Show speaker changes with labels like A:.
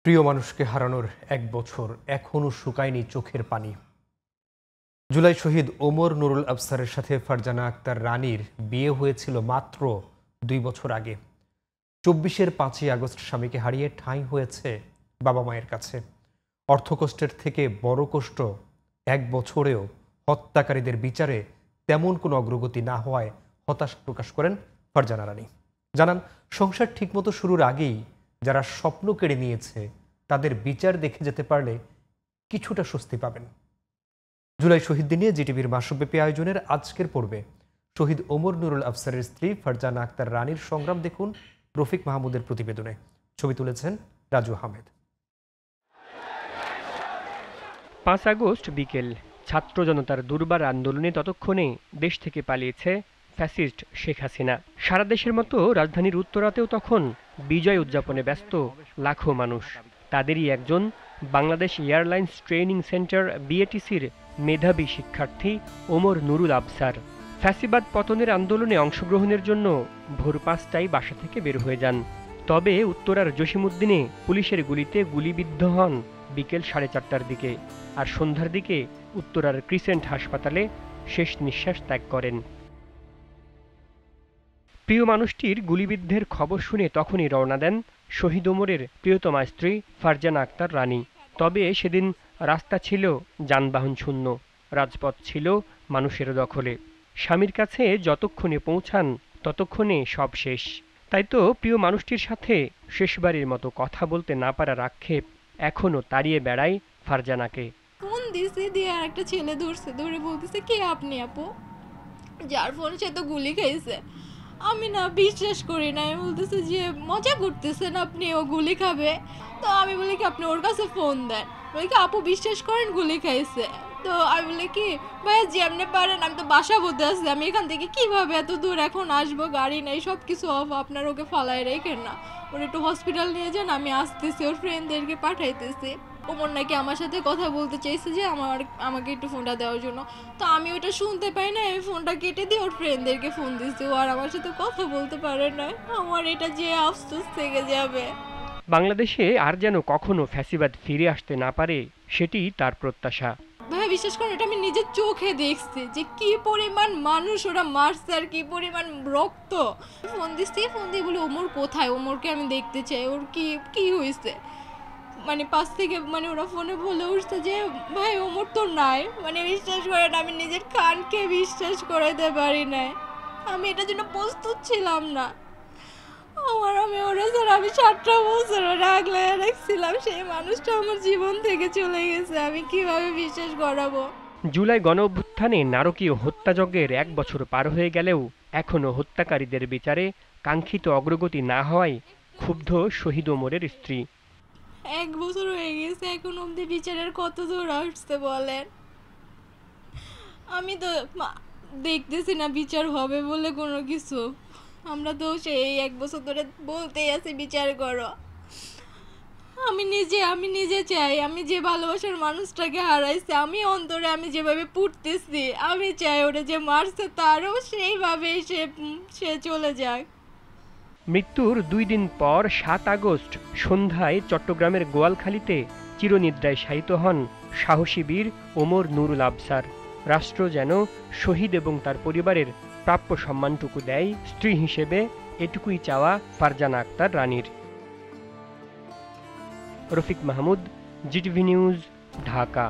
A: প্রিয় মানুষকে হারানোর ১ বছর এখনও শুকায়নি চোখের পানি। জুলাই শহীদ ওমর নুরুল আবসারের সাথে ফারজানা আক্তার রানীর বিয়ে হয়েছিল মাত্র ২ বছর আগে। ২৪-এর ৫ই আগস্ট স্বামীকে হারিয়ে ঠাঁই হয়েছে বাবা মায়ের কাছে। অর্থকষ্টের থেকে বড় কষ্ট ১ বছরেও হত্যাকারীদের বিচারে তেমন কোনো অগ্রগতি না হওয়ায় হতাশা প্রকাশ করেন ফারজানা রানী। জানান, সংসার ঠিকমতো শুরুর আগেই যারা স্বপ্ন কেড়ে নিয়েছে তাদের বিচার দেখে যেতে পারলে কিছুটা স্বস্তি পাবেন। জুলাই শহীদ দিনে জিটিভির মাসব্যাপী আয়োজনের আজকের পর্বে শহীদ ওমর নুরুল আবসারের স্ত্রী ফারজানা আক্তার রানীর সংগ্রাম দেখুন রফিক মাহমুদের প্রতিবেদনে। ছবি তুলেছেন রাজু আহমেদ।
B: ৫ আগস্ট বিকেল। ছাত্র জনতার দুর্বার আন্দোলনে ততক্ষণে দেশ থেকে পালিয়েছে ফ্যাসিস্ট শেখ হাসিনা। সারা দেশের মতো রাজধানীর উত্তরাতেও তখন বিজয় উদযাপনে ব্যস্ত লাখো মানুষ। তাদেরই একজন বাংলাদেশ এয়ারলাইন্স ট্রেনিং সেন্টার বিএটিসির মেধাবী শিক্ষার্থী ওমর নুরুল আবসার। ফ্যাসিবাদ পতনের আন্দোলনে অংশগ্রহণের জন্য ভোর ৫টায় বাসা থেকে বের হয়ে যান। তবে উত্তরার জসিমউদ্দিনে পুলিশের গুলিতে গুলিবিদ্ধ হন বিকেল ৪:৩০টার দিকে। আর সন্ধ্যার দিকে উত্তরার ক্রিসেন্ট হাসপাতালে শেষ নিঃশ্বাস ত্যাগ করেন। প্রিয় মানুষটির গুলিবিদ্ধের খবর শুনে তখনই রওনা দেন শহীদ ওমরের প্রিয়তমা স্ত্রী ফারজানা আক্তার রানী। তবে সেদিন রাস্তা ছিল যানবাহন শূন্য, রাজপথ ছিল মানুষের দখলে। স্বামীর কাছে যতক্ষণে পৌঁছান ততক্ষণে সব শেষ। তাই তো প্রিয় মানুষটির সাথে শেষবারের মতো কথা বলতে না পারার আক্ষেপ এখনও তাড়িয়ে বেড়ায় ফারজানাকে।
C: ফোন দিছে দিয়ে আর একটা ছেলে ধরে বলতেছে, কে আপনি আপু, যার ফোন সে তো গুলি খাইছে। আমি না বিশ্বাস করি না, আমি বলতেছে যে মজা করতেছেন আপনি, ও গুলি খাবে। তো আমি বলি কি আপনি ওর কাছে ফোন দেন, বলি কি আপু বিশ্বাস করেন গুলি খাইছে। তো আমি বলি কি ভাইয়া যেমনি পারেন, আমি তো বাসা বলতে আসছি, আমি এখান থেকে কিভাবে এত দূর এখন আসবো, গাড়ি নেই, সব কিছু অফ, আপনার ওকে ফালায় রেখেন না, ওর একটু হসপিটাল নিয়ে যান, আমি আসতেছি, ওর ফ্রেন্ডদেরকে পাঠাইতেছি। ওমর নাকি আমার সাথে কথা বলতে চাইছে যে আমাকে একটু ফোনটা দেওয়ার জন্য। তো আমি ওটা শুনতে পাই না, আমি ফোনটা কেটে দিয়ে ওর ফ্রেন্ডদেরকে ফোন দিচ্ছি, ও আর আমার সাথে কথা বলতে পারে না। আমার এটা যে আফসোস থেকে যাবে।
B: বাংলাদেশে আর যেন কখনো ফ্যাসিবাদ ফিরে আসতে না পারে, সেটি তার প্রত্যাশা।
C: ভাই বিশ্বাস করেন, এটা আমি নিজের চোখে দেখছি যে কি পরিমাণ মানুষ ওরা মারছে আর কি পরিমাণ রক্ত। ফোন দিয়ে বলি ওমর কোথায়, ওমরকে আমি দেখতে চাই, ওর কি হয়েছে। মানে পাশ থেকে ওরা ফোনে বলে উঠছে যে ভাই ওমর তো নাই। বিশ্বাস করেন আমি নিজের কানকে বিশ্বাস করাইতে পারি নাই, আমি এটার জন্য প্রস্তুত ছিলাম না। আমি ওরা স্যার আমি 7টা বছর আগলে রাখছিলাম, সেই মানুষটা আমার জীবন থেকে চলে গেছে, আমি কিভাবে বিশ্বাস করাবো।
B: জুলাই গণঅভ্যুত্থানে নারকীয় হত্যাযজ্ঞের ১ বছর পার হয়ে গেলেও এখনও হত্যাকারীদের বিচারে কাঙ্ক্ষিত অগ্রগতি না হওয়ায় ক্ষুব্ধ শহীদ ওমরের স্ত্রী।
C: 1 বছর হয়ে গেছে, এখন অবধি বিচারের কত দূর আসছে বলেন। আমি তো দেখতেছি না বিচার হবে বলে কোনো কিছু। আমরা তো সেই 1 বছর ধরে বলতেই আছি বিচার করো। আমি নিজে চাই, আমি যে ভালোবাসার মানুষটাকে হারাইছি, আমি অন্তরে আমি যেভাবে পুড়তেছি, আমি চাই ওরা যে মারছে তারও সেইভাবেই সে চলে যাক।
B: মৃত্যুর 2 দিন পর 7 আগস্ট সন্ধ্যায় চট্টগ্রামের গোয়ালখালীতে চিরনিদ্রায় শায়িত হন সাহসী বীর ওমর নুরুল আবসার। রাষ্ট্র যেন শহীদ এবং তার পরিবারের প্রাপ্য সম্মানটুকু দেয় স্ত্রী হিসেবে, এটুকুই চাওয়া ফারজানা আক্তার রানীর। Rafiq Mahmud, GTV news, Dhaka.